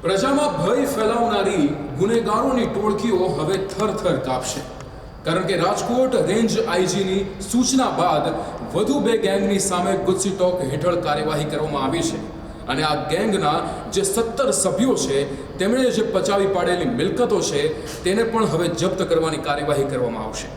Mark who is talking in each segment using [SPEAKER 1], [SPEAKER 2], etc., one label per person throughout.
[SPEAKER 1] પ્રજામાં ભય ફેલાવનારી ગુનેગારોની ટોળકીઓ હવે થરથર કાપશે, કારણ કે રાજકોટ રેન્જ આઈજીની સૂચના બાદ વધુ 2 ગેંગની સામે ગુજસી ટોક હેઠળ કાર્યવાહી કરવામાં આવી છે અને આ ગેંગના જે 17 સભ્યો છે તેમણે જે પચાવી પાડેલી મિલકતો છે તેને પણ હવે જપ્ત કરવાની કાર્યવાહી કરવામાં આવશે।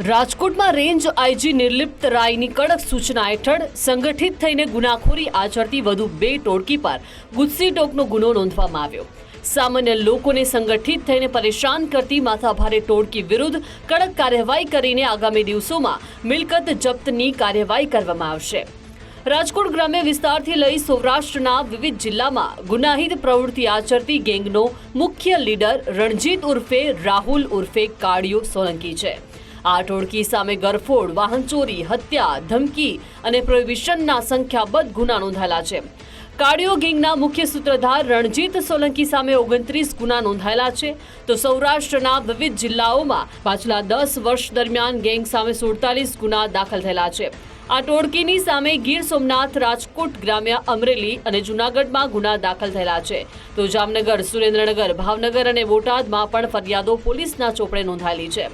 [SPEAKER 2] રાજકોટમાં રેન્જ આઈજી નિર્લિપ્ત રાયની કડક સૂચના હેઠળ સંગઠિત થઈને ગુનાખોરી આચરતી વધુ 2 ટોળકી પર ગુજસી ટોકનો ગુનો નોંધવામાં આવ્યો। સામાન્ય લોકોને સંગઠિત થઈને પરેશાન કરતી માથાભારે ટોળકી વિરુદ્ધ કડક કાર્યવાહી કરીને આગામી દિવસોમાં મિલકત જપ્તની કાર્યવાહી કરવામાં આવશે। રાજકોટ ગ્રામ્ય વિસ્તારથી લઈ સૌરાષ્ટ્રના વિવિધ જિલ્લામાં ગુનાહિત પ્રવૃત્તિ આચરતી ગેંગનો મુખ્ય લીડર રણજીત ઉર્ફે રાહુલ ઉર્ફે કાળિયો સોલંકી છે। આ ટોળકી સામે ગરફોડ, વાહન ચોરી, હત્યા, ધમકી અને પ્રોહિબિશનના સંખ્યાબદ્ધ ગુના નોંધાયેલા છે। કાળિયો ગેંગના મુખ્ય સૂત્રધાર રણજીત સોલંકી સામે 29 ગુના નોંધાયેલા છે, તો સૌરાષ્ટ્રના વિવિધ જિલ્લાઓમાં પાછલા 10 વર્ષ દરમિયાન ગેંગ સામે 47 ગુના દાખલ થયેલા છે। આ ટોળકીની સામે ગીર સોમનાથ, રાજકોટ ગ્રામ્ય, અમરેલી અને જૂનાગઢમાં ગુના દાખલ થયેલા છે, તો જામનગર, સુરેન્દ્રનગર, ભાવનગર અને બોટાદમાં પણ ફરિયાદો પોલીસના ચોપડે નોંધાયેલી છે।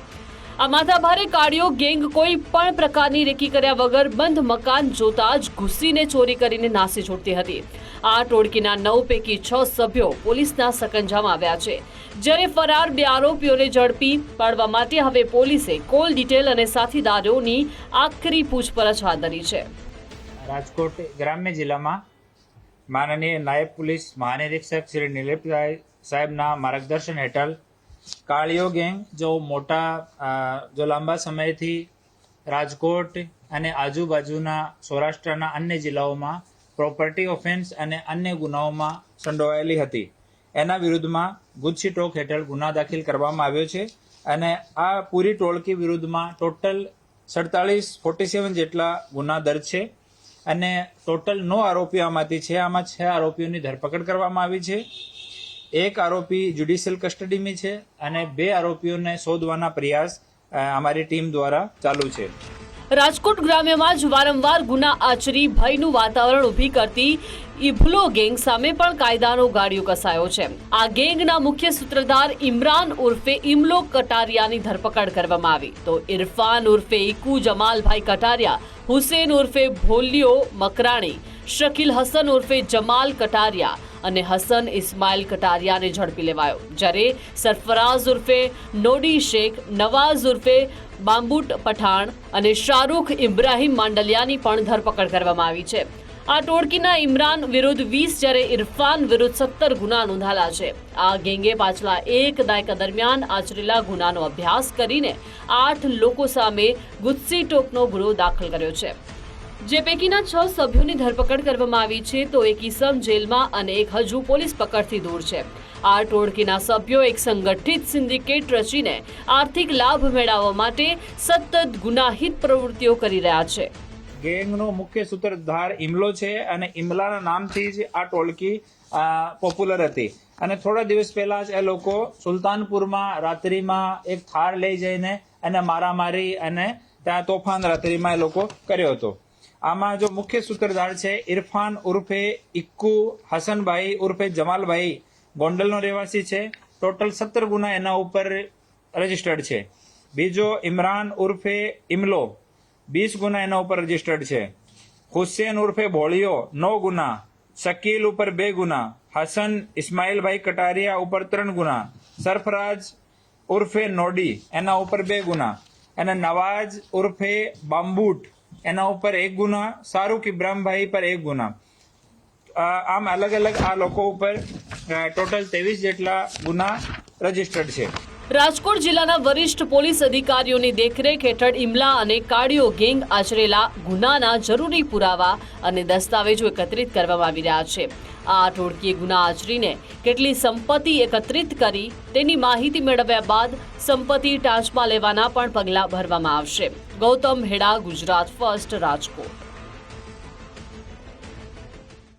[SPEAKER 2] આ માથાભારે કાળિયો ગેંગ કોઈ પણ પ્રકારની રેકી કર્યા વગર બંધ મકાન જોતા જ ઘૂસીને ચોરી કરીને નાસી છૂટતી હતી। આ ટોળકીના 9 પૈકી 6 સભ્યો પોલીસના સકંજામાં આવ્યા છે, જ્યારે ફરાર 2 આરોપીઓને ઝડપી પાડવા માટે હવે પોલીસે કોલ ડિટેલ અને સાથીદારોની આખરી પૂછપરછ હાથ ધરી છે।
[SPEAKER 3] રાજકોટ ગ્રામ્ય જિલ્લામાં માનનીય નાયબ પોલીસ મહાનિરીક્ષક શ્રી નિર્લિપ્ત રાય સાહેબના માર્ગદર્શન હેઠળ કાળિયો ગેંગ જો લાંબા સમયથી રાજકોટ અને આજુબાજુના સૌરાષ્ટ્રના અન્ય જિલ્લાઓમાં પ્રોપર્ટી ઓફેન્સ અને અન્ય ગુનાઓમાં સંડોવાયેલી હતી, એના વિરુદ્ધમાં ગુજસી ટોક હેઠળ ગુના દાખલ કરવામાં આવ્યો છે અને આ પૂરી ટોળકી વિરુદ્ધમાં ટોટલ 47 જેટલા ગુના દર્જ છે અને ટોટલ 9 આરોપીઓ આમાંથી છે। આમાં 6 આરોપીઓની ધરપકડ કરવામાં આવી છે, 1 આરોપી જ્યુડિશિયલ કસ્ટડીમાં છે અને 2 આરોપીઓને શોધવાના પ્રયાસ અમારી ટીમ દ્વારા ચાલુ છે।
[SPEAKER 2] રાજકોટ ગ્રામ્યમાં જ વારંવાર ગુના આચરી ભયનું વાતાવરણ ઊભી કરતી ઇભલો ગેંગ સામે પણ કાયદાનો ગાળિયો કસાયો છે। આ ગેંગના મુખ્ય સૂત્રધાર ઇમરાન ઉર્ફે ઇમલો કટારિયાની ધરપકડ કરવામાં આવી, તો ઇરફાન ઉર્ફે ઇકુ જમાલભાઈ કટારિયા, હુસેન ઉર્ફે ભોલિયો મકરાણી, શકીલ હસન ઉર્ફે જમાલ કટારિયા અને હસન ઇસ્માઇલ કટારિયાને ઝડપી લેવાયો, જ્યારે સરફરાઝ ઉર્ફે નોડી શેખ, નવાઝ ઉર્ફે બાંબુટ પઠાણ અને શાહરૂખ ઇબ્રાહિમ માંડલિયાની પણ ધરપકડ કરવામાં આવી છે। આ ટોળકીના ઇમરાન વિરુદ્ધ 20 જ્યારે ઇરફાન વિરુદ્ધ 17 ગુના નોંધાયેલા છે। આ ગેંગે પાછલા 1 દાયકા દરમિયાન આચરેલા ગુનાનો અભ્યાસ કરીને 8 લોકો સામે ગુજસી ટોકનો ગુનો દાખલ કર્યો છે, જે પૈકીના 6 સભ્યોની ધરપકડ કરવામાં આવી છે, તો 1 ઇસમ જેલમાં અને 1 હજુ પોલીસ પકડથી દૂર છે। આ ટોળકીના સભ્યો એક સંગઠિત સિન્ડિકેટ રચીને આર્થિક લાભ મેળવવા માટે સતત ગુનાહિત પ્રવૃત્તિઓ કરી રહ્યા છે।
[SPEAKER 3] ગેંગનો મુખ્ય સૂત્રધાર ઇમલો છે અને ઇમલાના નામથી જ આ ટોળકી પોપ્યુલર હતી અને થોડા દિવસ પહેલા જ એ લોકો સુલતાનપુરમાં રાત્રિમાં એક થાર લઈ જઈને અને મારામારી અને ત્યાં તોફાન રાત્રિમાં એ લોકો કર્યો હતો। આમાં જો મુખ્ય સૂત્રધાર છે ઇરફાન ઉર્ફે ઇક્કુ હસનભાઈ ઉર્ફે જમાલભાઈ, ગોંડલનો રહેવાસી છે, ટોટલ 17 ગુના એના ઉપર રજીસ્ટર્ડ છે। બીજો ઇમરાન ઉર્ફે ઇમલો, 20 ગુના એના ઉપર રજીસ્ટર્ડ છે। હુસેન ઉર્ફે ભોળિયો, 9 ગુના, શકીલ ઉપર 2 ગુના, હસન ઇસ્માઇલભાઈ કટારિયા ઉપર 3 ગુના, સરફરાજ ઉર્ફે નોડી એના ઉપર 2 ગુના અને નવાઝ ઉર્ફે બાંબુટ એના ઉપર 1 ગુના, શાહરૂખ ઇબ્રાહિમભાઈ પર 1 ગુના। આમ અલગ અલગ આ લોકો ઉપર ટોટલ 23 જેટલા ગુના રજીસ્ટર્ડ છે।
[SPEAKER 2] રાજકોટ જિલ્લાના વરિષ્ઠ પોલીસ અધિકારીઓની દેખરેખ હેઠળ ઇમલા અને કાળીઓ ગેંગ આચરેલા ગુનાના જરૂરી પુરાવા અને દસ્તાવેજો એકત્રિત કરવામાં આવી રહ્યા છે. આ ટોળકીએ ગુના આચરીને કેટલી સંપત્તિ એકત્રિત કરી તેની માહિતી મેળવ્યા બાદ સંપત્તિ ટાંચમાં લેવાના પણ પગલાં ભરવામાં આવશે. ગૌતમ હેડા, ગુજરાત ફર્સ્ટ, રાજકોટ.